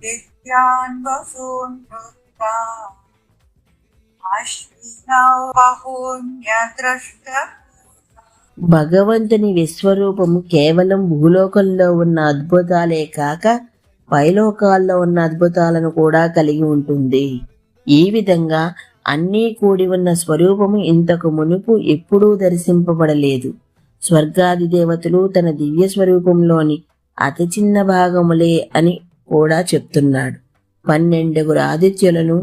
దిత్యాన్ వసూన్ వృత్తా అశ్వినౌ బహూన్యద్రష్ట. భగవంతుని విశ్వరూపము కేవలం భూలోకంలో ఉన్న అద్భుతాలే కాక పైలోకాల్లో ఉన్న అద్భుతాలను కూడా కలిగి ఉంటుంది. ఈ విధంగా అన్నీ కూడి ఉన్న స్వరూపము ఇంతకు మునుపు ఎప్పుడూ దర్శింపబడలేదు. స్వర్గాది దేవతలు తన దివ్య స్వరూపంలోని అతి చిన్న భాగములే అని కూడా చెప్తున్నాడు. 12 ఆదిత్యులను,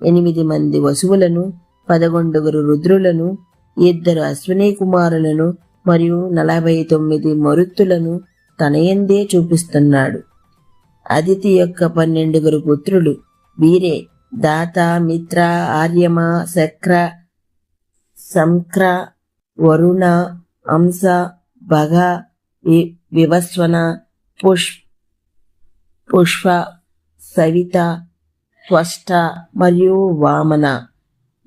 8 మంది వసువులను, 11 రుద్రులను, 2 అశ్విని కుమారులను మరియు 49 మరుత్తులను తనయందే చూపిస్తున్నాడు. అదితి యొక్క 12 పుత్రులు వీరే దాత, మిత్ర, ఆర్యమ, శక్ర, సంక్ర, వరుణ, అంశ, భగ, వివస్వన, పుష్ప, సవిత, త్వష్ట మరియు వామన.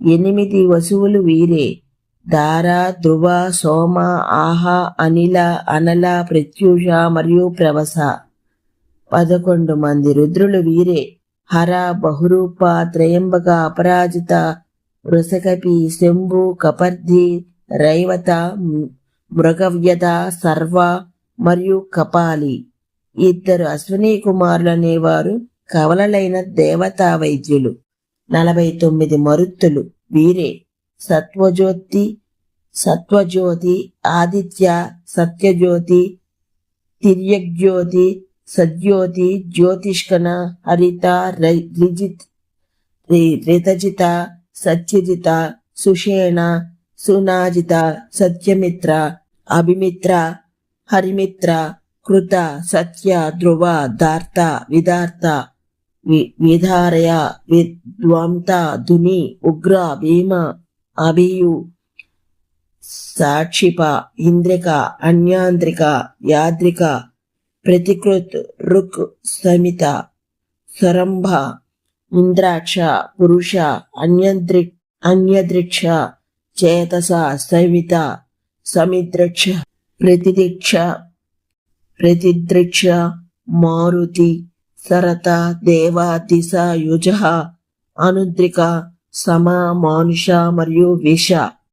8 వసువులు వీరే దార, ధ్రువ, సోమ, ఆహ, అనిల, అనల, ప్రత్యూష మరియు ప్రవస. 11 మంది రుద్రులు వీరే హర, బహురూప, త్రయంబక, అపరాజిత, వృషకపి, శంభు, కపర్ధి, రైవత, మృగవ్యధ, సర్వ మరియు కపాలి. 2 అశ్విని కుమారులనేవారు కవలలైన దేవతా వైద్యులు. 49 మరుత్తులు వీరే సత్వజ్యోతి, ఆదిత్య, సత్యజ్యోతి, తిర్యజ్యోతి, సజ్యోతి, జ్యోతిష్కన, హరిత, రితజిత, సత్యజిత, సుషేణ, సునాజిత, సత్యమిత్ర, అభిమిత్ర, హరిమిత్ర, కృత, సత్య, ధ్రువ, దార్త, విదార్త, విధారయ, విద్వాంత, ధుని, ఉగ్ర, భీమ, అభియు, సాక్షిప, ఇంద్రిక, అన్యాంత్రిక, యాద్రిక, ప్రతికృత్, రుక్, సమిత, సరంభ, ఇంద్రాక్ష, పురుష, అన్యదృక్ష, చేతస, సవిత, సమిద్రక్ష, ప్రతిదృక్ష, మారుతి, సరత, దేవ, దిశ, యుజ, అనుద్రిక, సమ, మానుష మరియు విష.